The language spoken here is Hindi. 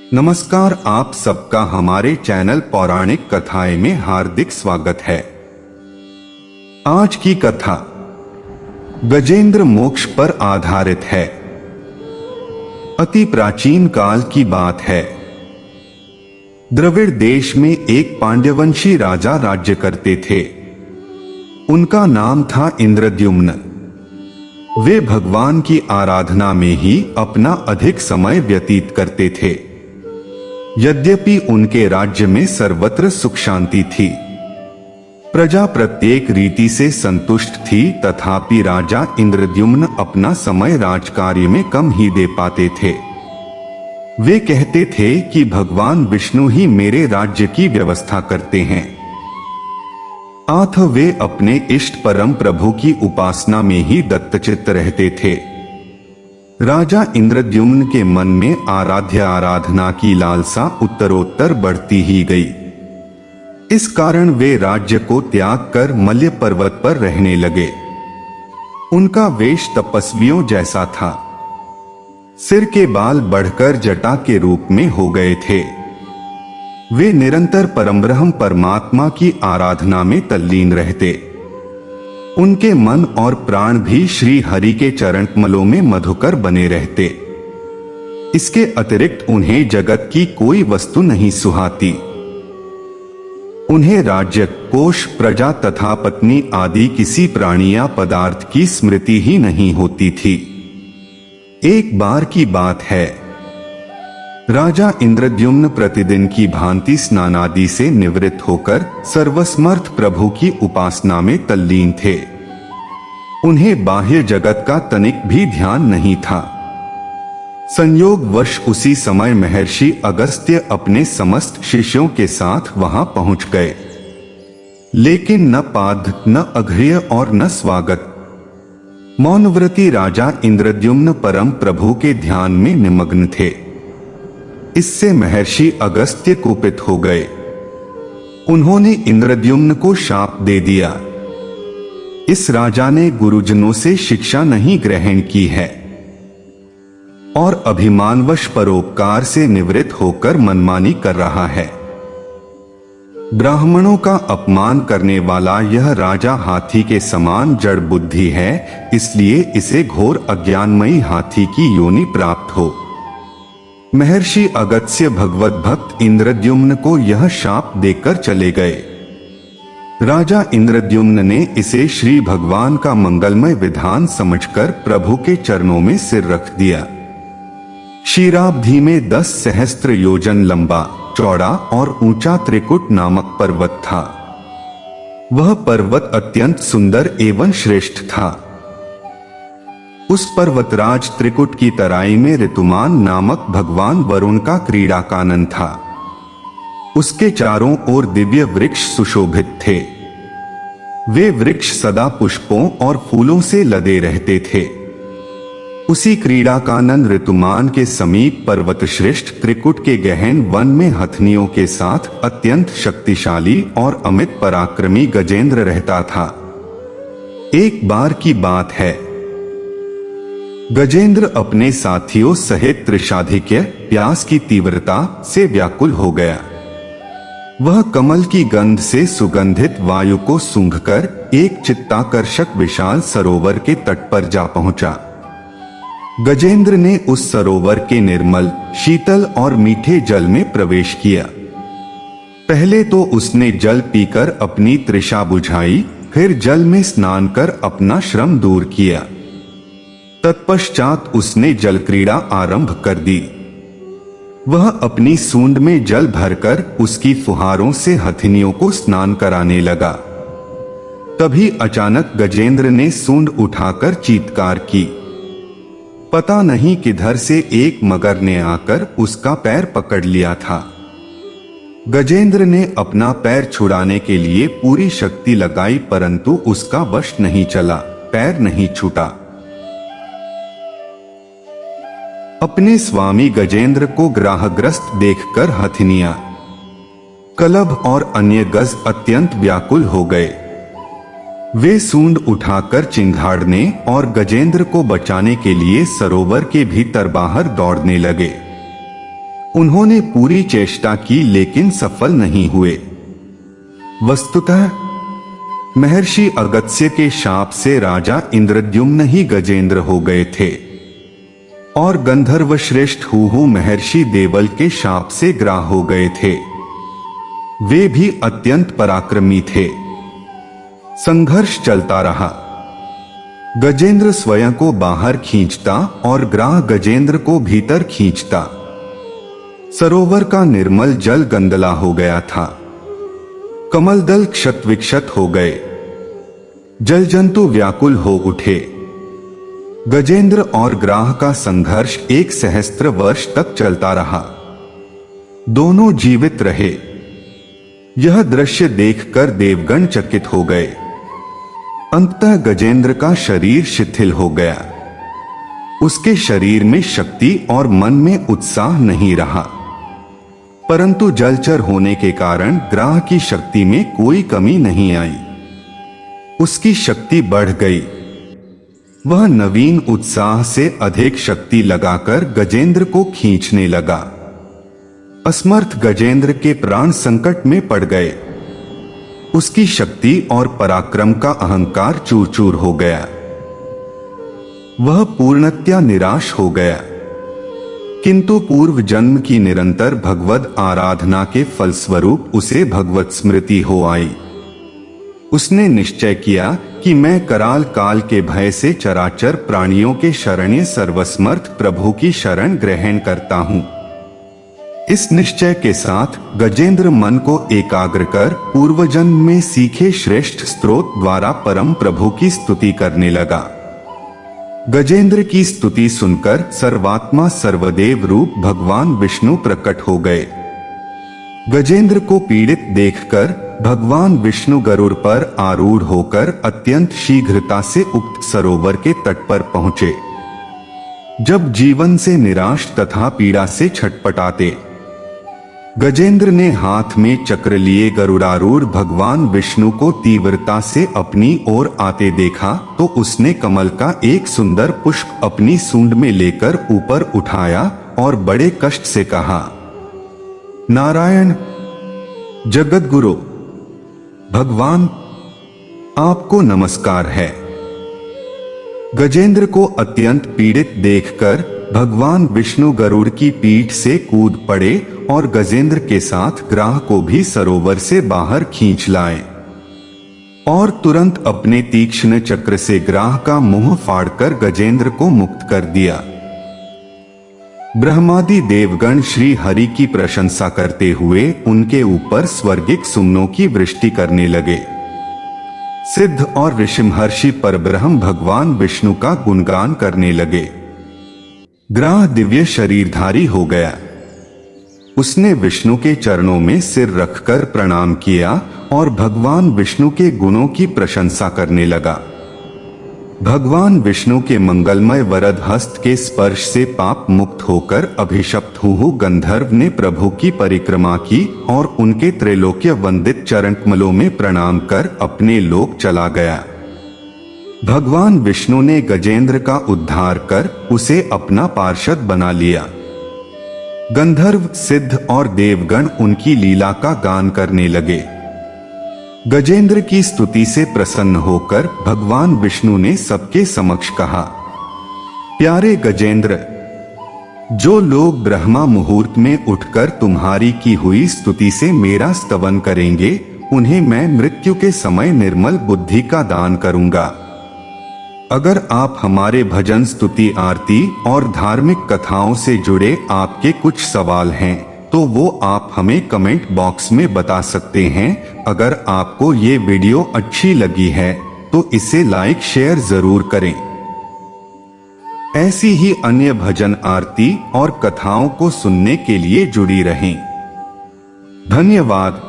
नमस्कार, आप सबका हमारे चैनल पौराणिक कथाएं में हार्दिक स्वागत है। आज की कथा गजेंद्र मोक्ष पर आधारित है। अति प्राचीन काल की बात है। द्रविड़ देश में एक पांड्यवंशी राजा राज्य करते थे। उनका नाम था इंद्रद्युम्न। वे भगवान की आराधना में ही अपना अधिक समय व्यतीत करते थे। यद्यपि उनके राज्य में सर्वत्र सुख शांति थी, प्रजा प्रत्येक रीति से संतुष्ट थी, तथापि राजा इंद्रद्युम्न अपना समय राजकार्य में कम ही दे पाते थे। वे कहते थे कि भगवान विष्णु ही मेरे राज्य की व्यवस्था करते हैं। अतः वे अपने इष्ट परम प्रभु की उपासना में ही दत्तचित्त रहते थे। राजा इंद्रद्युम्न के मन में आराध्य आराधना की लालसा उत्तरोत्तर बढ़ती ही गई। इस कारण वे राज्य को त्याग कर मल्य पर्वत पर रहने लगे। उनका वेश तपस्वियों जैसा था। सिर के बाल बढ़कर जटा के रूप में हो गए थे। वे निरंतर परमब्रह्म परमात्मा की आराधना में तल्लीन रहते। उनके मन और प्राण भी श्री हरि के चरण कमलों में मधुकर बने रहते। इसके अतिरिक्त उन्हें जगत की कोई वस्तु नहीं सुहाती। उन्हें राज्य, कोष, प्रजा तथा पत्नी आदि किसी प्राणी या पदार्थ की स्मृति ही नहीं होती थी। एक बार की बात है, राजा इंद्रद्युम्न प्रतिदिन की भांति स्नानादि से निवृत्त होकर सर्वसमर्थ प्रभु की उपासना में तल्लीन थे। उन्हें बाह्य जगत का तनिक भी ध्यान नहीं था। संयोगवश उसी समय महर्षि अगस्त्य अपने समस्त शिष्यों के साथ वहां पहुंच गए, लेकिन न पाद, न अघ्र्य और न स्वागत। मौनव्रती राजा इंद्रद्युम्न परम प्रभु के ध्यान में निमग्न थे। इससे महर्षि अगस्त्य कुपित हो गए। उन्होंने इंद्रद्युम्न को शाप दे दिया। इस राजा ने गुरुजनों से शिक्षा नहीं ग्रहण की है और अभिमानवश परोपकार से निवृत्त होकर मनमानी कर रहा है। ब्राह्मणों का अपमान करने वाला यह राजा हाथी के समान जड़ बुद्धि है, इसलिए इसे घोर अज्ञानमयी हाथी की योनि प्राप्त हो। महर्षि अगस्त्य भगवत भक्त इंद्रद्युम्न को यह शाप देकर चले गए। राजा इंद्रद्युम्न ने इसे श्री भगवान का मंगलमय विधान समझकर प्रभु के चरणों में सिर रख दिया। क्षीराब्धि में 10 सहस्त्र योजन लंबा, चौड़ा और ऊंचा त्रिकुट नामक पर्वत था। वह पर्वत अत्यंत सुंदर एवं श्रेष्ठ था। उस पर्वतराज त्रिकुट की तराई में ऋतुमान नामक भगवान वरुण का क्रीड़ा कानन था। उसके चारों ओर दिव्य वृक्ष सुशोभित थे। वे वृक्ष सदा पुष्पों और फूलों से लदे रहते थे। उसी क्रीड़ा कानन ऋतुमान के समीप पर्वत श्रेष्ठ त्रिकुट के गहन वन में हथनियों के साथ अत्यंत शक्तिशाली और अमित पराक्रमी गजेंद्र रहता था। एक बार की बात है, गजेंद्र अपने साथियों सहित त्रिषाधिक्य प्यास की तीव्रता से व्याकुल हो गया। वह कमल की गंध से सुगंधित वायु को सूंघकर एक चित्ताकर्षक विशाल सरोवर के तट पर जा पहुंचा। गजेंद्र ने उस सरोवर के निर्मल, शीतल और मीठे जल में प्रवेश किया। पहले तो उसने जल पीकर अपनी तृषा बुझाई, फिर जल में स्नान कर अपना श्रम दूर किया। तत्पश्चात उसने जल क्रीड़ा आरंभ कर दी। वह अपनी सूंड में जल भरकर उसकी फुहारों से हथिनियों को स्नान कराने लगा। तभी अचानक गजेंद्र ने सूंड उठाकर चीत्कार की। पता नहीं किधर से एक मगर ने आकर उसका पैर पकड़ लिया था। गजेंद्र ने अपना पैर छुड़ाने के लिए पूरी शक्ति लगाई, परंतु उसका वश नहीं चला, पैर नहीं छूटा। अपने स्वामी गजेंद्र को ग्राहग्रस्त देखकर हथिनियां, कलभ और अन्य गज अत्यंत व्याकुल हो गए। वे सूंड उठाकर चिंघाड़ने और गजेंद्र को बचाने के लिए सरोवर के भीतर बाहर दौड़ने लगे। उन्होंने पूरी चेष्टा की लेकिन सफल नहीं हुए। वस्तुतः महर्षि अगस्त्य के शाप से राजा इंद्रद्युम्न ही गजेंद्र हो गए थे और गंधर्व श्रेष्ठ हुहु महर्षि देवल के शाप से ग्राह हो गए थे। वे भी अत्यंत पराक्रमी थे। संघर्ष चलता रहा। गजेंद्र स्वयं को बाहर खींचता और ग्राह गजेंद्र को भीतर खींचता। सरोवर का निर्मल जल गंदला हो गया था। कमलदल क्षत विक्षत हो गए। जल जंतु व्याकुल हो उठे। गजेंद्र और ग्राह का संघर्ष 1 सहस्त्र वर्ष तक चलता रहा। दोनों जीवित रहे। यह दृश्य देखकर देवगण चकित हो गए। अंततः गजेंद्र का शरीर शिथिल हो गया। उसके शरीर में शक्ति और मन में उत्साह नहीं रहा, परंतु जलचर होने के कारण ग्राह की शक्ति में कोई कमी नहीं आई। उसकी शक्ति बढ़ गई। वह नवीन उत्साह से अधिक शक्ति लगाकर गजेंद्र को खींचने लगा। असमर्थ गजेंद्र के प्राण संकट में पड़ गए। उसकी शक्ति और पराक्रम का अहंकार चूर चूर हो गया। वह पूर्णतया निराश हो गया। किंतु पूर्व जन्म की निरंतर भगवद आराधना के फलस्वरूप उसे भगवत स्मृति हो आई। उसने निश्चय किया कि मैं कराल काल के भय से चराचर प्राणियों के शरण्य सर्वसमर्थ प्रभु की शरण ग्रहण करता हूँ। इस निश्चय के साथ गजेंद्र मन को एकाग्र कर पूर्वजन्म में सीखे श्रेष्ठ स्तोत्र द्वारा परम प्रभु की स्तुति करने लगा। गजेंद्र की स्तुति सुनकर सर्वात्मा सर्वदेव रूप भगवान विष्णु प्रकट हो गए। गजेंद्र को पीड़ित देखकर भगवान विष्णु गरुड़ पर आरूढ़ होकर अत्यंत शीघ्रता से उक्त सरोवर के तट पर पहुंचे। जब जीवन से निराश तथा पीड़ा से छटपटाते गजेंद्र ने हाथ में चक्र लिए गरुड़ारूढ़ भगवान विष्णु को तीव्रता से अपनी ओर आते देखा तो उसने कमल का एक सुंदर पुष्प अपनी सूंड में लेकर ऊपर उठाया और बड़े कष्ट से कहा, नारायण जगतगुरु भगवान, आपको नमस्कार है। गजेंद्र को अत्यंत पीड़ित देखकर भगवान विष्णु गरुड़ की पीठ से कूद पड़े और गजेंद्र के साथ ग्राह को भी सरोवर से बाहर खींच लाए और तुरंत अपने तीक्ष्ण चक्र से ग्राह का मुंह फाड़कर गजेंद्र को मुक्त कर दिया। ब्रह्मादि देवगण श्री हरि की प्रशंसा करते हुए उनके ऊपर स्वर्गिक सुमनों की वृष्टि करने लगे। सिद्ध और ऋषिमहर्षि परब्रह्म भगवान विष्णु का गुणगान करने लगे। ग्राह दिव्य शरीरधारी हो गया। उसने विष्णु के चरणों में सिर रखकर प्रणाम किया और भगवान विष्णु के गुणों की प्रशंसा करने लगा। भगवान विष्णु के मंगलमय वरद हस्त के स्पर्श से पाप मुक्त होकर अभिशप्त हुहु गंधर्व ने प्रभु की परिक्रमा की और उनके त्रैलोक्य वंदित चरण कमलों में प्रणाम कर अपने लोक चला गया। भगवान विष्णु ने गजेंद्र का उद्धार कर उसे अपना पार्षद बना लिया। गंधर्व, सिद्ध और देवगण उनकी लीला का गान करने लगे। गजेंद्र की स्तुति से प्रसन्न होकर भगवान विष्णु ने सबके समक्ष कहा, प्यारे गजेंद्र, जो लोग ब्रह्मा मुहूर्त में उठकर तुम्हारी की हुई स्तुति से मेरा स्तवन करेंगे, उन्हें मैं मृत्यु के समय निर्मल बुद्धि का दान करूंगा। अगर आप हमारे भजन, स्तुति, आरती और धार्मिक कथाओं से जुड़े आपके कुछ सवाल हैं तो वो आप हमें कमेंट बॉक्स में बता सकते हैं। अगर आपको ये वीडियो अच्छी लगी है तो इसे लाइक शेयर जरूर करें। ऐसी ही अन्य भजन, आरती और कथाओं को सुनने के लिए जुड़ी रहें। धन्यवाद।